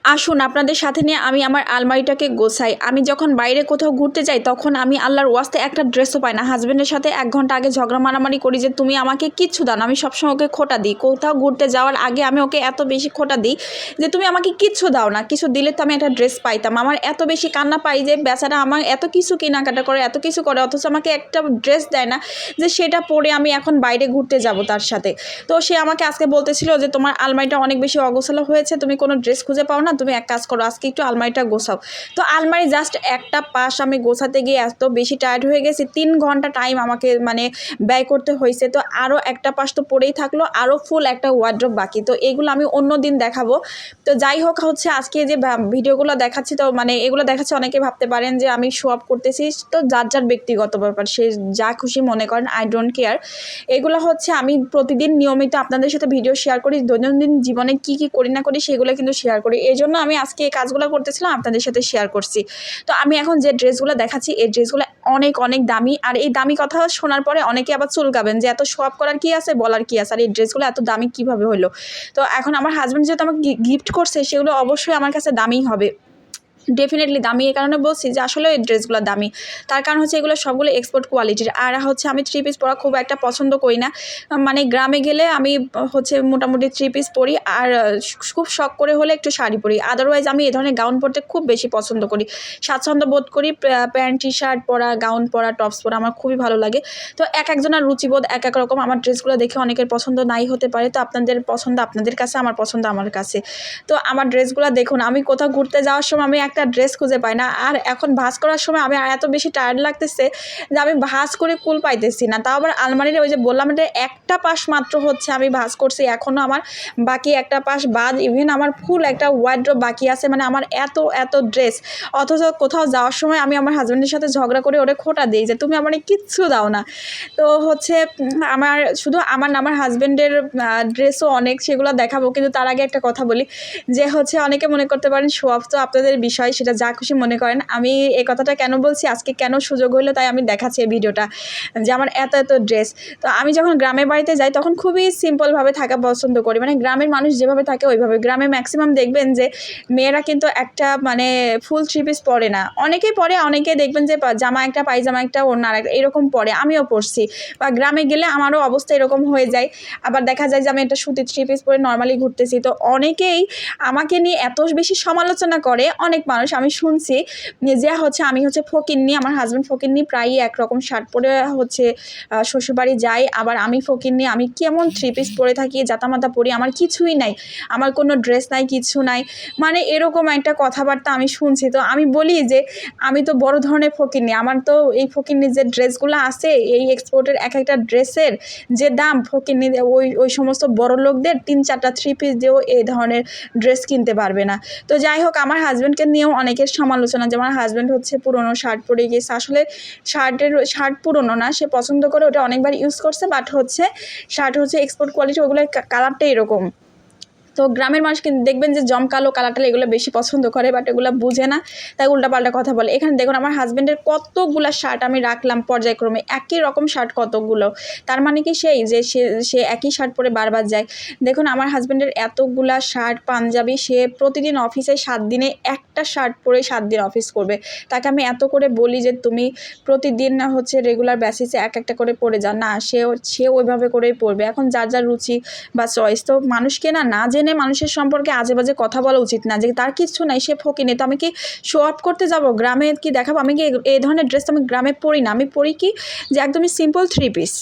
আসুন আপনাদের সাথে নিয়ে আমি আমার আলমারিটাকে গোছাই। আমি যখন বাইরে কোথাও ঘুরতে যাই তখন আমি আল্লাহর ওয়াস্তে একটা ড্রেসও পাই না। হাজবেন্ডের সাথে ১ ঘন্টা আগে ঝগড়া মারামারি করি যে তুমি আমাকে কিচ্ছু দাও না। আমি সবসময় ওকে খোঁটা দিই। কোথাও ঘুরতে যাওয়ার আগে আমি ওকে এত বেশি খোঁটা দিই যে তুমি আমাকে কিচ্ছু দাও না। কিছু দিলে তো আমি একটা ড্রেস পাইতাম। আমার এত বেশি কান্না পাই যে বেচারা আমার এত কিছু কেনাকাটা করে, এত কিছু করে, অথচ আমাকে একটা ড্রেস দেয় না যে সেটা পরে আমি এখন বাইরে ঘুরতে যাব তার সাথে। তো সে আমাকে আজকে বলতেছিল যে তোমার আলমারিটা অনেক বেশি অগোছালো হয়েছে, তুমি কোনো ড্রেস খুঁজে পাও না, তুমি এক কাজ করো আজকে একটু আলমারিটা গোছাও। তো আলমারি জাস্ট একটা পাশ আমি গোছাতে গিয়ে এত বেশি টায়ার্ড হয়ে গেছি, 3 ঘন্টা টাইম আমাকে ব্যয় করতে হয়েছে। তো আরও একটা পাশ তো পড়েই থাকলো, আরও ফুল একটা ওয়ার্ড্রোব বাকি। তো এগুলো আমি অন্য দিন দেখাবো। তো যাই হোক আজকে যে ভিডিওগুলো দেখাচ্ছি, তো এগুলো দেখাচ্ছি, অনেকে ভাবতে পারেন যে আমি শো অফ করতেছি। তো যার যার ব্যক্তিগত ব্যাপার, সে যা খুশি মনে করেন, আই ডোন্ট কেয়ার। এগুলো আমি প্রতিদিন নিয়মিত আপনাদের সাথে ভিডিও শেয়ার করি। দৈনন্দিন জীবনে কি করি না করি সেগুলো কিন্তু শেয়ার করি। এই জন্য আমি আজকে এই কাজগুলো করতেছিলাম, আপনাদের সাথে শেয়ার করছি। তো আমি এখন যে ড্রেসগুলো দেখাচ্ছি এই ড্রেসগুলো অনেক অনেক দামি। আর এই দামি কথা শোনার পরে অনেকে আবার চুলকাবেন যে এত শো অফ করার কী আছে, বলার কী আছে, আর এই ড্রেসগুলো এত দামি কীভাবে হলো। তো এখন আমার হাজব্যান্ড যেহেতু আমাকে গিফট করছে, সেগুলো অবশ্যই আমার কাছে দামিই হবে। ডেফিনেটলি দামি এই কারণে বলছি যে আসলে এই ড্রেসগুলো দামি। তার কারণ এগুলো সবগুলো এক্সপোর্ট কোয়ালিটির। আর আমি 3 পিস পরা খুব একটা পছন্দ করি না। গ্রামে গেলে আমি মোটামুটি 3 পিস পরি, আর খুব শখ করে হলে একটু শাড়ি পরি। আদারওয়াইজ আমি এই ধরনের গাউন পরতে খুব বেশি পছন্দ করি, স্বাচ্ছন্দ্য বোধ করি। প্যান্ট টি শার্ট পরা, গাউন পরা, টপস পরা আমার খুবই ভালো লাগে। তো একজনের রুচিবোধ এক এক রকম। আমার ড্রেসগুলো দেখে অনেকের পছন্দ নাই হতে পারে। তো আপনাদের পছন্দ আপনাদের কাছে, আমার পছন্দ আমার কাছে। তো আমার ড্রেসগুলো দেখুন, আমি কোথাও ঘুরতে যাওয়ার সময় আমি একটা ড্রেস খুঁজে পাই না। আর এখন ভাঁজ করার সময় আমি এত বেশি টায়ার্ড লাগতেছে যে আমি ভাঁজ করে কুল পাইতেছি না। তাও আবার আলমারির ওই যে বললাম, এটা একটা পাশ মাত্র আমি ভাঁজ করছি। এখনও আমার বাকি একটা পাশ বাদ। ইভেন আমার ফুল একটা ওয়ার্ড্রোব বাকি আছে। আমার এত ড্রেস, অথচ কোথাও যাওয়ার সময় আমি আমার হাজব্যান্ডের সাথে ঝগড়া করে ওরে খোঁটা দিই যে তুমি আমার কিচ্ছু দাও না। তো আমার শুধু আমার না, আমার হাজব্যান্ডের ড্রেসও অনেক, সেগুলো দেখাবো। কিন্তু তার আগে একটা কথা বলি যে অনেকে মনে করতে পারেন শো অফ, তো আপনাদের বিষয়, সেটা যা খুশি মনে করেন। আমি এই কথাটা কেন বলছি, আজকে কেন সুযোগ হইলো তাই আমি দেখাচ্ছি এই ভিডিওটা যে আমার এত ড্রেস। তো আমি যখন গ্রামের বাড়িতে যাই তখন খুবই সিম্পলভাবে থাকা পছন্দ করি। গ্রামের মানুষ যেভাবে থাকে ওইভাবে। গ্রামে ম্যাক্সিমাম দেখবেন যে মেয়েরা কিন্তু একটা ফুল 3 পিস পরে না। অনেকেই পরে, অনেকে দেখবেন যে জামা একটা, পায়জামা একটা, ওড়না একটা, এরকম পরে। আমিও পরছি, বা গ্রামে গেলে আমারও অবস্থা এরকম হয়ে যায়। আবার দেখা যায় যে আমি একটা সুতির 3 পিস পরে নর্মালি ঘুরতেছি। তো অনেকেই আমাকে নিয়ে এত বেশি সমালোচনা করে, অনেক মানুষ আমি শুনছি যে আমি ফকিন্নি, আমার হাজব্যান্ড ফকিন্নি, প্রায়ই একরকম শার্ট পরে শ্বশুরবাড়ি যাই। আবার আমি ফকিন্নি, আমি কেমন 3 পিস পরে থাকি, জাতামাতা পরি, আমার কিছুই নাই, আমার কোনো ড্রেস নাই, কিছু নাই। এরকম একটা কথাবার্তা আমি শুনছি। তো আমি বলি যে আমি তো বড় ধরনের ফকিন্নি। আমার তো এই ফকিন্নির যে ড্রেসগুলো আছে, এই এক্সপোর্টের এক একটা ড্রেসের যে দাম, ফকিন্নি ওই সমস্ত বড় লোকদের 3-4টা 3 পিস দিয়েও এই ধরনের ড্রেস কিনতে পারবে না। তো যাই হোক, আমার হাজব্যান্ডকে নিয়েও অনেকের সমালোচনা যে আমার হাজব্যান্ড পুরনো শার্ট পরে গিয়েছে। আসলে শার্ট পুরনো না, সে পছন্দ করে, ওটা অনেকবার ইউজ করছে। বাট শার্ট এক্সপোর্ট কোয়ালিটি, ওগুলোর কালারটা এরকম। তো গ্রামের মানুষ কিন্তু দেখবেন যে জমকালো কালারটা এগুলো বেশি পছন্দ করে, বাট এগুলো বুঝে না, তাই উল্টাপাল্টা কথা বলে। এখানে দেখুন আমার হাজব্যান্ডের কতগুলো শার্ট আমি রাখলাম পর্যায়ক্রমে, একই রকম শার্ট কতগুলো। তার কি যে সে একই শার্ট পরে বারবার যায়। দেখুন আমার হাজব্যান্ডের এতগুলা শার্ট, পাঞ্জাবি, সে প্রতিদিন অফিসে 7 দিনে একটা শার্ট পরে 7 দিন অফিস করবে। তাকে আমি এত করে বলি যে তুমি প্রতিদিন রেগুলার বেসিসে এক একটা করে পরে যাও। না, সে ওইভাবে করেই পরবে। এখন যার যার রুচি বা চয়েস। তো মানুষকে না জেনে মানুষের সম্পর্কে আজে বাজে কথা বলা উচিত না, যে তার কিছু নাই, সে ফকিনি। তো আমি কি শো অফ করতে যাব? গ্রামে কি দেখাবো? আমি কি এই ধরনের ড্রেস আমি গ্রামে পরি না। আমি পরি কি যে একদমই সিম্পল 3 পিস।